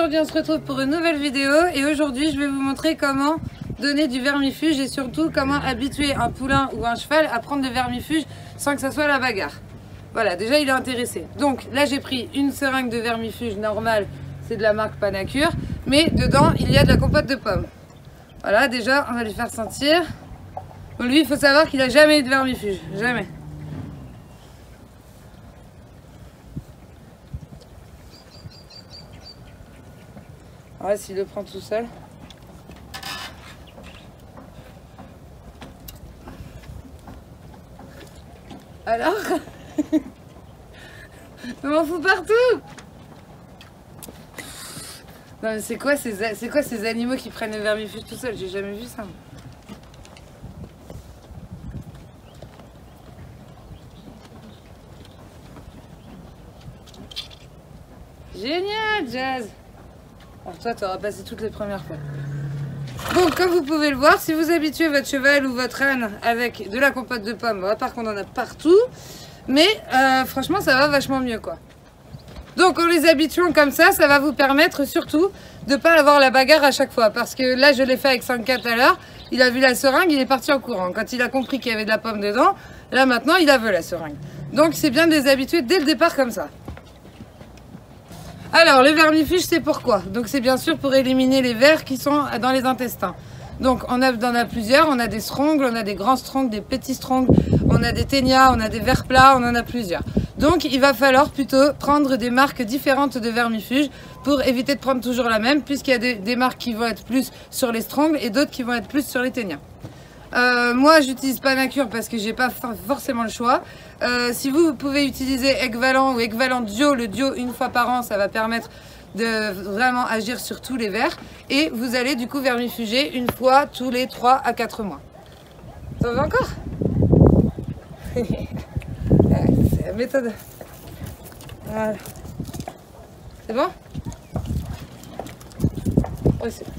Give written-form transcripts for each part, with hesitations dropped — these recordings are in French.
aujourd'hui on se retrouve pour une nouvelle vidéo et aujourd'hui je vais vous montrer comment donner du vermifuge et surtout comment habituer un poulain ou un cheval à prendre des vermifuges sans que ça soit la bagarre. Voilà, déjà il est intéressé. Donc là j'ai pris une seringue de vermifuge normale, c'est de la marque Panacure, mais dedans il y a de la compote de pommes. Voilà, déjà on va lui faire sentir. Bon, lui il faut savoir qu'il n'a jamais eu de vermifuge, jamais. Ouais, s'il le prend tout seul. Alors je m'en fous partout. Non mais c'est quoi ces animaux qui prennent le vermifuge tout seul? J'ai jamais vu ça. Génial, Jazz. Alors toi, tu auras passé toutes les premières fois. Donc, comme vous pouvez le voir, si vous habituez votre cheval ou votre âne avec de la compote de pommes, à part qu'on en a partout, mais franchement, ça va vachement mieux, quoi. Donc, en les habituant comme ça va vous permettre surtout de ne pas avoir la bagarre à chaque fois. Parce que là, je l'ai fait avec Sanka tout à l'heure, il a vu la seringue, il est parti en courant. Quand il a compris qu'il y avait de la pomme dedans, là, maintenant, il a vu la seringue. Donc, c'est bien de les habituer dès le départ comme ça. Alors, le vermifuge, c'est pourquoi? Donc, c'est bien sûr pour éliminer les vers qui sont dans les intestins. Donc, on en a plusieurs. On a des strongles, on a des grands strongles, des petits strongles, on a des ténias, on a des vers plats, on en a plusieurs. Donc, il va falloir plutôt prendre des marques différentes de vermifuge pour éviter de prendre toujours la même, puisqu'il y a des marques qui vont être plus sur les strongles et d'autres qui vont être plus sur les ténias. Moi, j'utilise Panacure parce que j'ai pas forcément le choix. Si vous pouvez utiliser Equivalent ou Equivalent Duo, le Duo une fois par an, ça va permettre de vraiment agir sur tous les vers. Et vous allez du coup vermifuger une fois tous les 3 à 4 mois. Ça va encore? C'est la méthode. Voilà. C'est bon? Oui, c'est bon.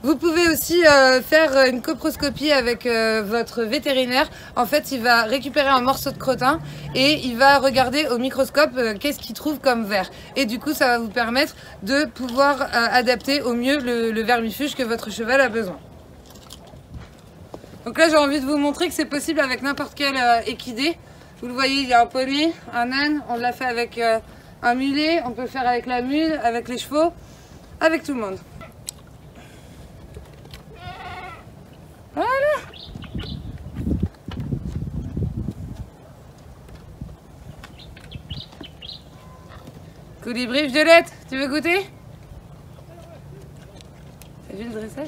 Vous pouvez aussi faire une coproscopie avec votre vétérinaire. En fait, il va récupérer un morceau de crottin et il va regarder au microscope qu'est-ce qu'il trouve comme ver. Et du coup, ça va vous permettre de pouvoir adapter au mieux le vermifuge que votre cheval a besoin. Donc là, j'ai envie de vous montrer que c'est possible avec n'importe quel équidé. Vous le voyez, il y a un poney, un âne. On l'a fait avec un mulet. On peut le faire avec la mule, avec les chevaux, avec tout le monde. Voilà. Colibri Violette, tu veux goûter? T'as vu le dressage?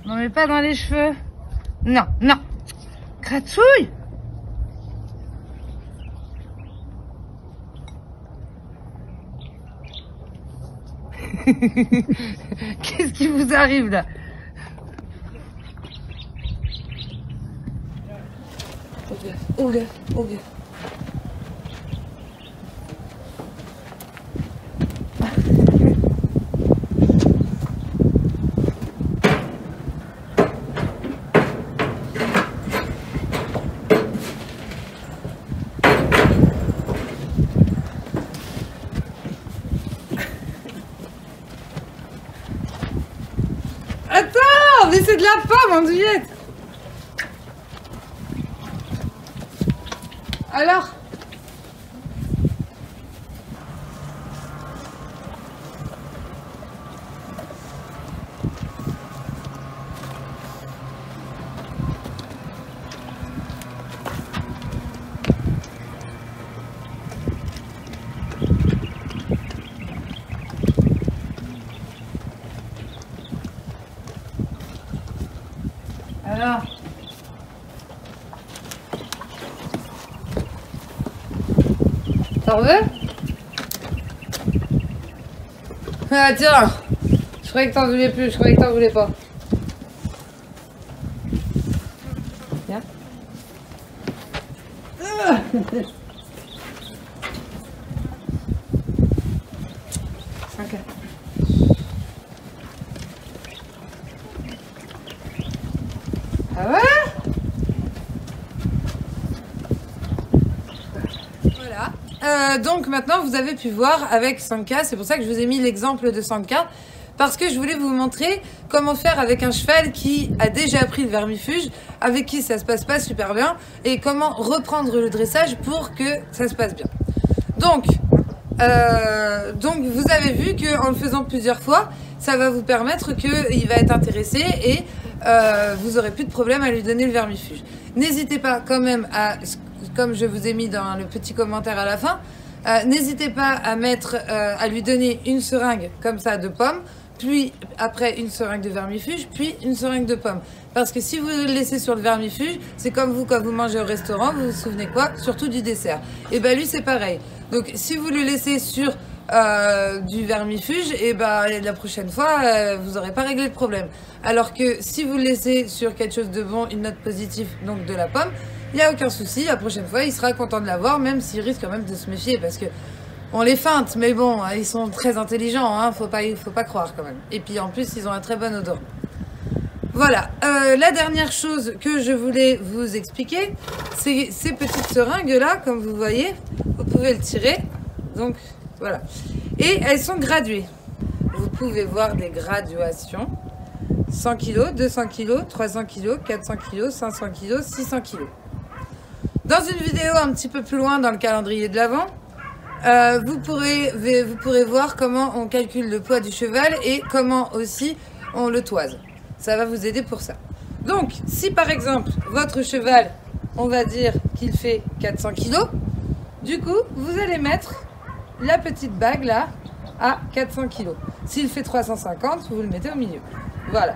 N'en mets pas dans les cheveux. Non, non. Gratouille. Qu'est-ce qui vous arrive là? Oh là, oh là. Attends, mais c'est de la pomme, Andouillette. Alors? Alors? T'en veux? Ah tiens! Je croyais que t'en voulais plus, je croyais que t'en voulais pas. Viens. Ok. Ah ouais? Voilà. Donc maintenant vous avez pu voir avec Sanka, c'est pour ça que je vous ai mis l'exemple de Sanka, parce que je voulais vous montrer comment faire avec un cheval qui a déjà appris le vermifuge, avec qui ça se passe pas super bien, et comment reprendre le dressage pour que ça se passe bien. Donc vous avez vu qu'en le faisant plusieurs fois, ça va vous permettre qu'il va être intéressé et vous aurez plus de problème à lui donner le vermifuge. N'hésitez pas quand même à, comme je vous ai mis dans le petit commentaire à la fin, n'hésitez pas à lui donner une seringue comme ça de pommes, puis après une seringue de vermifuge, puis une seringue de pommes. Parce que si vous le laissez sur le vermifuge, c'est comme vous quand vous mangez au restaurant, vous vous souvenez quoi? Surtout du dessert. Et ben lui c'est pareil. Donc si vous le laissez sur du vermifuge, et ben la prochaine fois vous n'aurez pas réglé le problème. Alors que si vous le laissez sur quelque chose de bon, une note positive, donc de la pomme, il n'y a aucun souci, la prochaine fois il sera content de l'avoir, même s'il risque quand même de se méfier parce que on les feinte, mais bon, ils sont très intelligents, hein, faut pas croire quand même. Et puis en plus, ils ont un très bon odeur. Voilà, la dernière chose que je voulais vous expliquer, c'est ces petites seringues là, comme vous voyez, vous pouvez le tirer, donc voilà. Et elles sont graduées. Vous pouvez voir des graduations, 100 kg, 200 kg, 300 kg, 400 kg, 500 kg, 600 kg. Dans une vidéo un petit peu plus loin dans le calendrier de l'Avent, vous pourrez voir comment on calcule le poids du cheval et comment aussi on le toise. Ça va vous aider pour ça. Donc, si par exemple, votre cheval, on va dire qu'il fait 400 kg, du coup, vous allez mettre la petite bague là à 400 kg. S'il fait 350, vous le mettez au milieu. Voilà.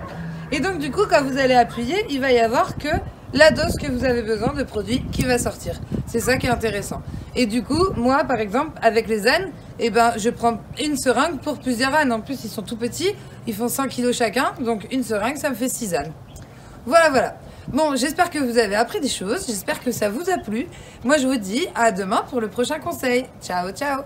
Et donc, du coup, quand vous allez appuyer, il va y avoir que la dose que vous avez besoin de produit qui va sortir. C'est ça qui est intéressant. Et du coup, moi, par exemple, avec les ânes, eh ben, je prends une seringue pour plusieurs ânes. En plus, ils sont tout petits, ils font 100 kg chacun, donc une seringue, ça me fait 6 ânes. Voilà, voilà. Bon, j'espère que vous avez appris des choses, j'espère que ça vous a plu. Moi, je vous dis à demain pour le prochain conseil. Ciao, ciao!